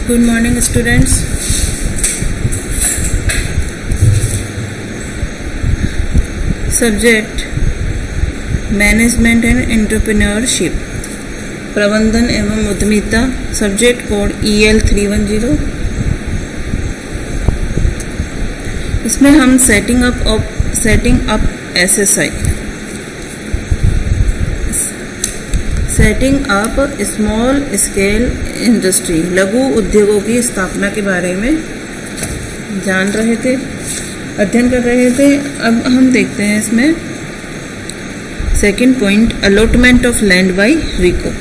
Good morning, students. Subject management and entrepreneurship, प्रबंधन एवं उद्यमिता. Subject code EL310. इसमें हम setting up SSI, setting up small scale industry, लघु उद्योगों की स्थापना के बारे में जान रहे थे, अध्ययन कर रहे थे. अब हम देखते हैं इसमें second point, allotment of land by RIICO.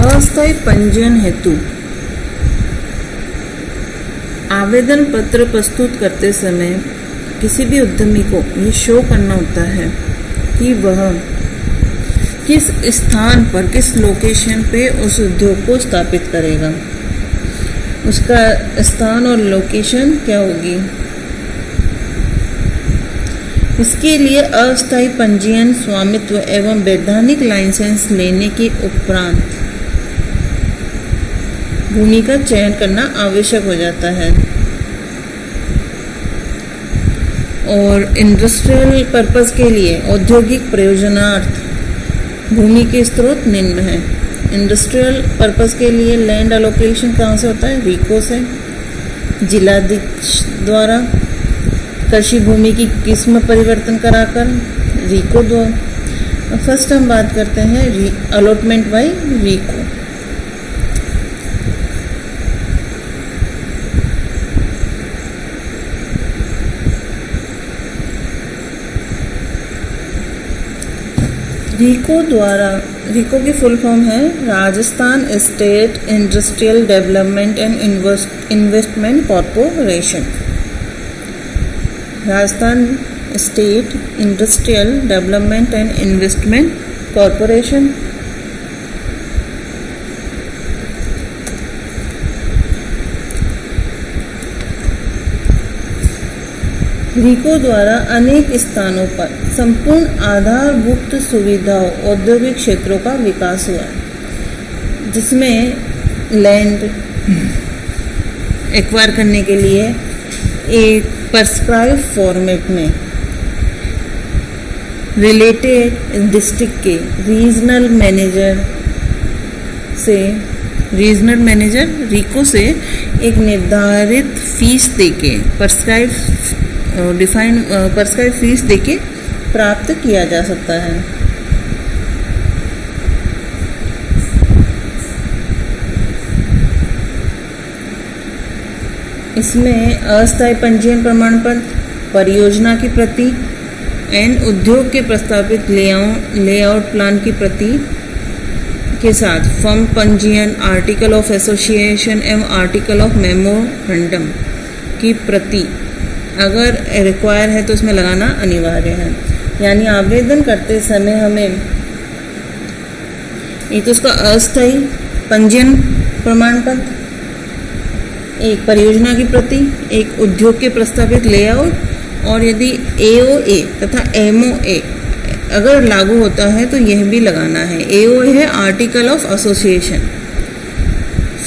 अस्थायी पंजीयन हेतु आवेदन पत्र प्रस्तुत करते समय किसी भी उद्यमी को ये शो करना होता है कि वह किस स्थान पर, किस लोकेशन पे उस उद्योग को स्थापित करेगा. उसका स्थान और लोकेशन क्या होगी. इसके लिए अस्थायी पंजीयन, स्वामित्व एवं वैधानिक लाइसेंस लेने के उपरांत भूमि का चयन करना आवश्यक हो जाता है. और इंडस्ट्रियल पर्पस के लिए, औद्योगिक प्रयोजनार्थ भूमि के स्रोत निम्न है. इंडस्ट्रियल पर्पस के लिए लैंड अलोकेशन कहाँ से होता है, रिको से, जिलाधीश द्वारा. कृषि भूमि की किस्म परिवर्तन कराकर, रिको द्वारा. फर्स्ट हम बात करते हैं अलॉटमेंट बाय रिको. रिको की फुल फॉर्म है Rajasthan State Industrial Development and Investment Corporation. Rajasthan State Industrial Development and Investment Corporation. RIICO द्वारा अनेक स्थानों पर संपूर्ण आधारभूत सुविधाओं, औद्योगिक क्षेत्रों का विकास हुआ, जिसमें लैंड एक्वायर करने के लिए एक प्रिस्क्राइब फॉर्मेट में रिलेटेड डिस्ट्रिक्ट के रीजनल मैनेजर रिको से एक निर्धारित फीस देके प्रिस्क्राइब फीस देके प्राप्त किया जा सकता है. इसमें अस्थायी पंजीयन प्रमाण पत्र, परियोजना की प्रति एंड उद्योग के प्रस्तावित लेआउट प्लान की प्रति के साथ फर्म पंजीयन, आर्टिकल ऑफ एसोसिएशन एवं आर्टिकल ऑफ मेमोरेंडम की प्रति अगर रिक्वायर है तो इसमें लगाना अनिवार्य है. यानी आवेदन करते समय हमें एक तो उसका अस्थायी पंजीयन प्रमाण पत्र, एक परियोजना की प्रति, एक उद्योग के प्रस्तावित लेआउट, और यदि AOA तथा MOA अगर लागू होता है तो यह भी लगाना है. AOA है आर्टिकल ऑफ एसोसिएशन,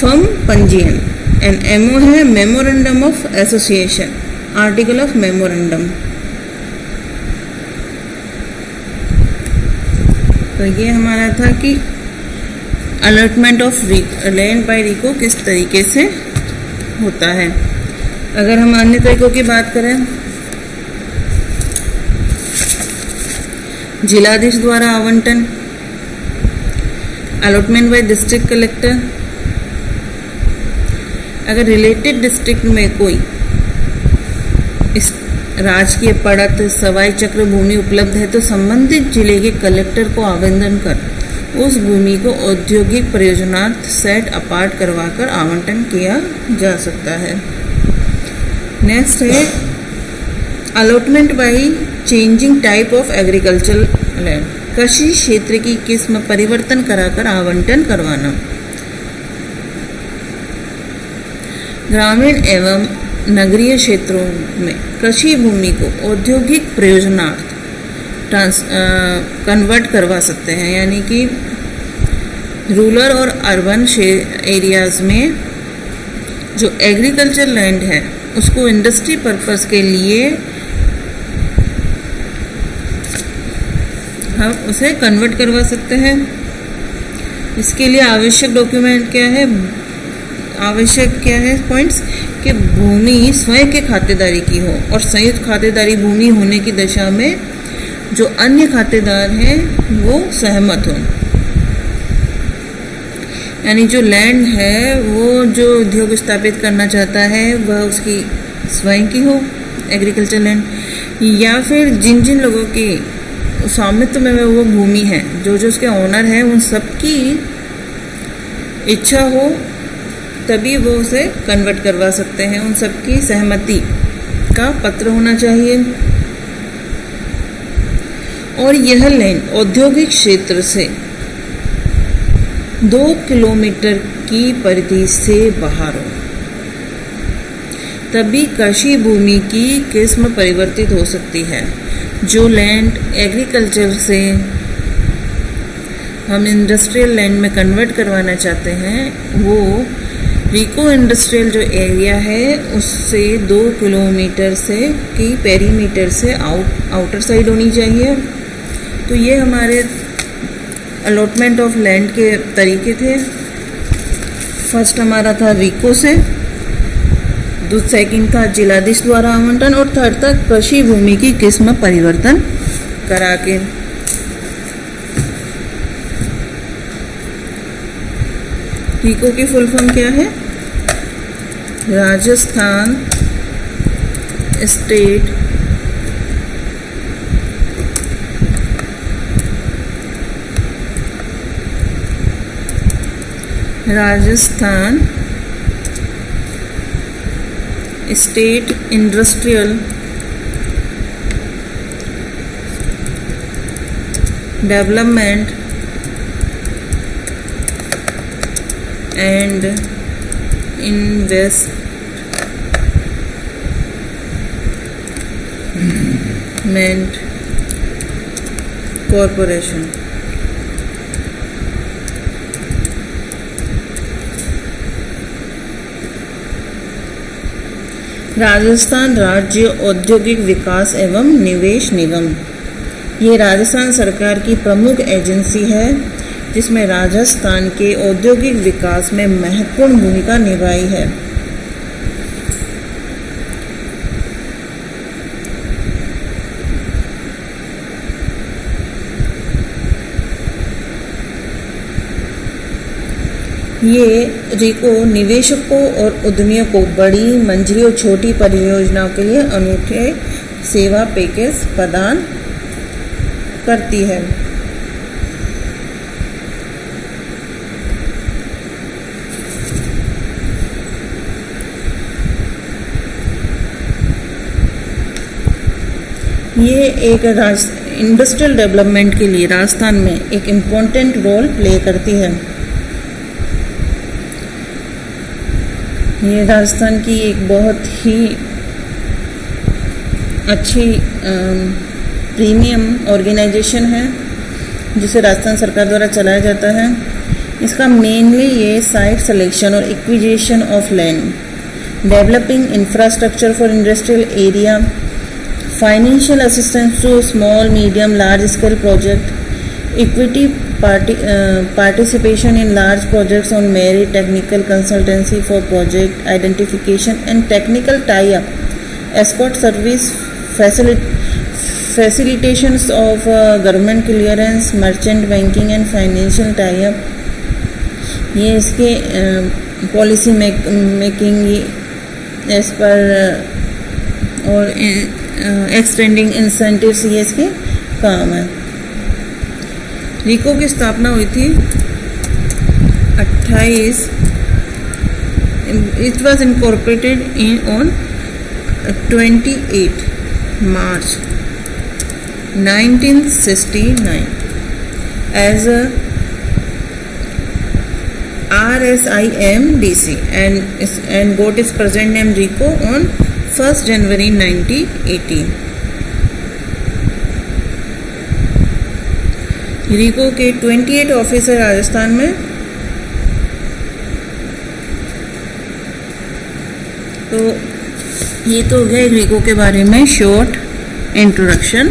फर्म पंजीयन, एंड MOA है memorandum of association, article of memorandum. तो ये हमारा था कि अलॉटमेंट ऑफ लैंड बाय रिको किस तरीके से होता है. अगर हम अन्य तरीकों की बात करें, जिलाधीश द्वारा आवंटन, अलॉटमेंट बाय डिस्ट्रिक्ट कलेक्टर. अगर रिलेटेड डिस्ट्रिक्ट में कोई राजकीय पड़त, सवाई चक्र भूमि उपलब्ध है तो संबंधित जिले के कलेक्टर को आवेदन कर उस भूमि को औद्योगिक प्रयोजनार्थ सेट अपार्ट करवाकर आवंटन किया जा सकता है. नेक्स्ट है allotment by changing type of agricultural land, कृषि क्षेत्र की किस्म परिवर्तन कराकर आवंटन करवाना. ग्रामीण एवं नगरीय क्षेत्रों में कृषि भूमि को औद्योगिक प्रयोजनार्थ कन्वर्ट करवा सकते हैं, यानी कि रूरल और अर्बन एरियाज़ में जो एग्रीकल्चर लैंड है उसको इंडस्ट्री पर्पस के लिए हम उसे कन्वर्ट करवा सकते हैं। इसके लिए आवश्यक डॉक्यूमेंट क्या है, आवश्यक क्या है पॉइंट्स, कि भूमि स्वयं के खातेदारी की हो और संयुक्त खातेदारी भूमि होने की दशा में जो अन्य खातेदार हैं वो सहमत हों, यानी जो लैंड है वो जो उद्योग स्थापित करना चाहता है वह उसकी स्वयं की हो एग्रीकल्चर लैंड, या फिर जिन जिन लोगों की स्वामित्व में वो भूमि है, जो जो उसके ओनर हैं उन सबकी इच्छा हो तभी वो उसे कन्वर्ट करवा सकते हैं, उन सबकी सहमति का पत्र होना चाहिए। और यह लैंड औद्योगिक क्षेत्र से 2 किलोमीटर की परिधि से बाहर हो, तभी कृषि भूमि की किस्म परिवर्तित हो सकती है। जो लैंड एग्रीकल्चर से हम इंडस्ट्रियल लैंड में कन्वर्ट करवाना चाहते हैं वो रिको इंडस्ट्रियल जो एरिया है उससे 2 किलोमीटर से की पेरीमीटर से आउटर साइड होनी चाहिए। तो ये हमारे अलॉटमेंट ऑफ लैंड के तरीके थे। फर्स्ट हमारा था रिको से, सेकंड था जिलाधीश द्वारा आवंटन, और थर्ड था कृषि भूमि की किस्म परिवर्तन करा के। रिको की फुल फॉर्म क्या है? Rajasthan state state Industrial Development and Investment Corporation. Rajasthan राज्य औद्योगिक विकास एवं निवेश निगम, ये राजस्थान सरकार की प्रमुख एजेंसी है जिसमें राजस्थान के औद्योगिक विकास में महत्वपूर्ण भूमिका निभाई है। ये रिको निवेशकों और उद्यमियों को बड़ी, मंझली और छोटी परियोजनाओं के लिए अनूठे सेवा पैकेज प्रदान करती है। ये एक इंडस्ट्रियल डेवलपमेंट के लिए राजस्थान में एक इम्पोर्टेंट रोल प्ले करती है। ये राजस्थान की एक बहुत ही अच्छी प्रीमियम ऑर्गेनाइजेशन है जिसे राजस्थान सरकार द्वारा चलाया जाता है। इसका मेनली ये साइट सिलेक्शन और acquisition of land, developing infrastructure for industrial area, financial assistance to small medium large scale project, equity participation in large projects on merit, technical consultancy for project identification and technical tie-up, escort service, facilitations of government clearance, merchant banking and financial tie-up। ये इसके policy making as per और extending incentives, ये इसके काम है। रिको की स्थापना हुई थी 28, it was incorporated on 28 March 1969 as a RSIMDC and got its present name RICO on 1st January 1918. RICO के 28 ऑफिस है राजस्थान में। तो ये तो हो गया RICO के बारे में शॉर्ट इंट्रोडक्शन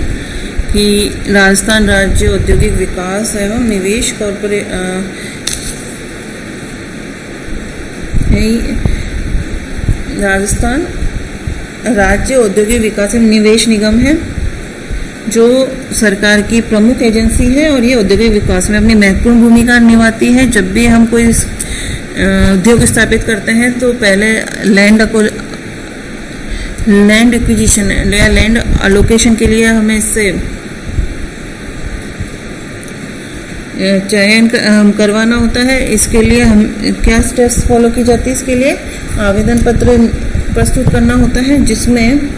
कि राजस्थान राज्य औद्योगिक विकास एवं निवेश राजस्थान राज्य औद्योगिक विकास एवं निवेश निगम है जो सरकार की प्रमुख एजेंसी है और ये औद्योगिक विकास में अपनी महत्वपूर्ण भूमिका निभाती है। जब भी हम कोई उद्योग स्थापित करते हैं तो पहले लैंड एक्विजिशन या लैंड अलोकेशन के लिए हमें इससे चयन करवाना होता है। इसके लिए हम क्या स्टेप्स फॉलो की जाती है? इसके लिए आवेदन पत्र प्रस्तुत करना होता है, जिसमें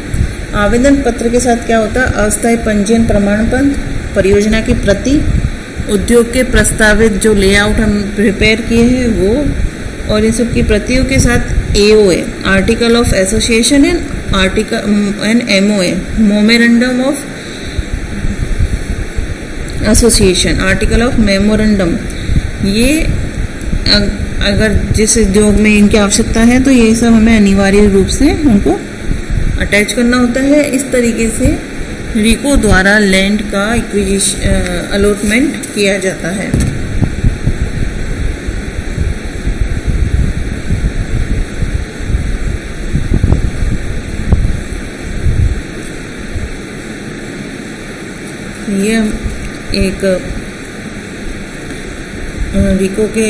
आवेदन पत्र के साथ क्या होता है? अस्थायी पंजीयन प्रमाण पत्र, परियोजना की प्रति, उद्योग के प्रस्तावित जो लेआउट हम प्रिपेयर किए हैं वो, और इन सब की प्रतियों के साथ AOA article of association and MOA memorandum of association, article of memorandum. ये अगर जिस उद्योग में इनकी आवश्यकता है तो ये सब हमें अनिवार्य रूप से उनको अटैच करना होता है। इस तरीके से RICO द्वारा लैंड का अलॉटमेंट किया जाता है। ये एक RICO के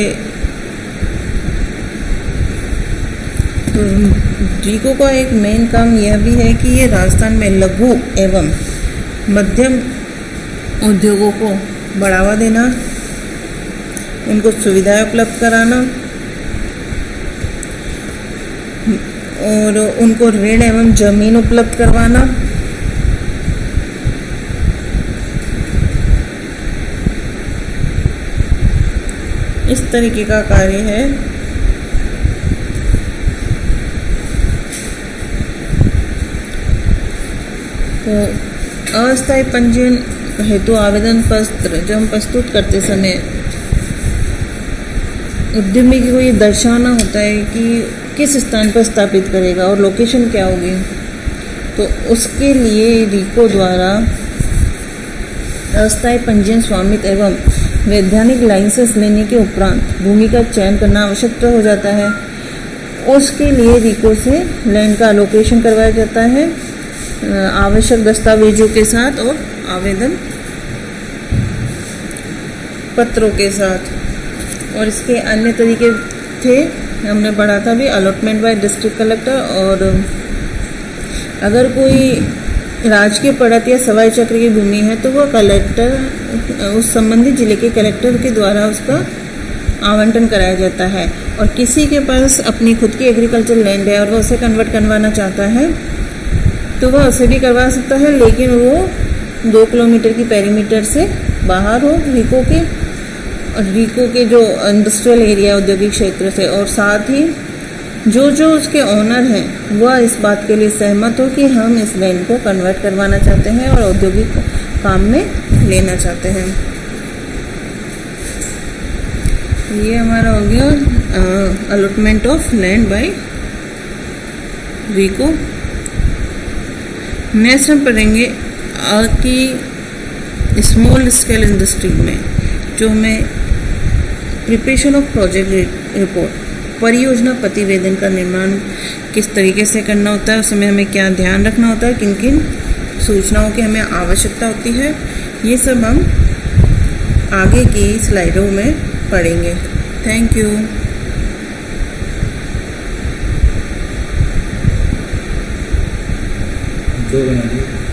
RICO का एक मेन काम यह भी है कि ये राजस्थान में लघु एवं मध्यम उद्योगों को बढ़ावा देना, उनको सुविधाएं उपलब्ध कराना और उनको ऋण एवं जमीन उपलब्ध करवाना, इस तरीके का कार्य है। तो अस्थायी पंजीयन हेतु आवेदन पत्र जब हम प्रस्तुत करते समय उद्यमी को ये दर्शाना होता है कि किस स्थान पर स्थापित करेगा और लोकेशन क्या होगी। तो उसके लिए RICO द्वारा अस्थायी पंजीयन स्वामित्व एवं वैधानिक लाइसेंस लेने के उपरांत भूमि का चयन करना आवश्यक हो जाता है। उसके लिए RICO से लैंड का अलोकेशन करवाया जाता है आवश्यक दस्तावेजों के साथ और आवेदन पत्रों के साथ। और इसके अन्य तरीके थे, हमने पढ़ा था भी, अलॉटमेंट बाय डिस्ट्रिक्ट कलेक्टर, और अगर कोई राजकीय पड़त या सवाई चक्र की भूमि है तो वह कलेक्टर उस संबंधित जिले के कलेक्टर के द्वारा उसका आवंटन कराया जाता है। और किसी के पास अपनी खुद की एग्रीकल्चर लैंड है और वह उसे कन्वर्ट करवाना चाहता है तो वह उसे भी करवा सकता है, लेकिन वो 2 किलोमीटर की पेरीमीटर से बाहर हो RICO के जो इंडस्ट्रियल एरिया औद्योगिक क्षेत्र से, और साथ ही जो उसके ऑनर हैं वह इस बात के लिए सहमत हो कि हम इस लैंड को कन्वर्ट करवाना चाहते हैं और औद्योगिक काम में लेना चाहते हैं। ये हमारा हो गया allotment of land by RICO। Next हम पढ़ेंगे कि स्मॉल स्केल इंडस्ट्री में जो हमें प्रिपरेशन ऑफ प्रोजेक्ट रिपोर्ट, परियोजना प्रतिवेदन का निर्माण किस तरीके से करना होता है, उसमें हमें क्या ध्यान रखना होता है, किन किन सूचनाओं की हमें आवश्यकता होती है, ये सब हम आगे की स्लाइडों में पढ़ेंगे। Thank you. दो बना दी।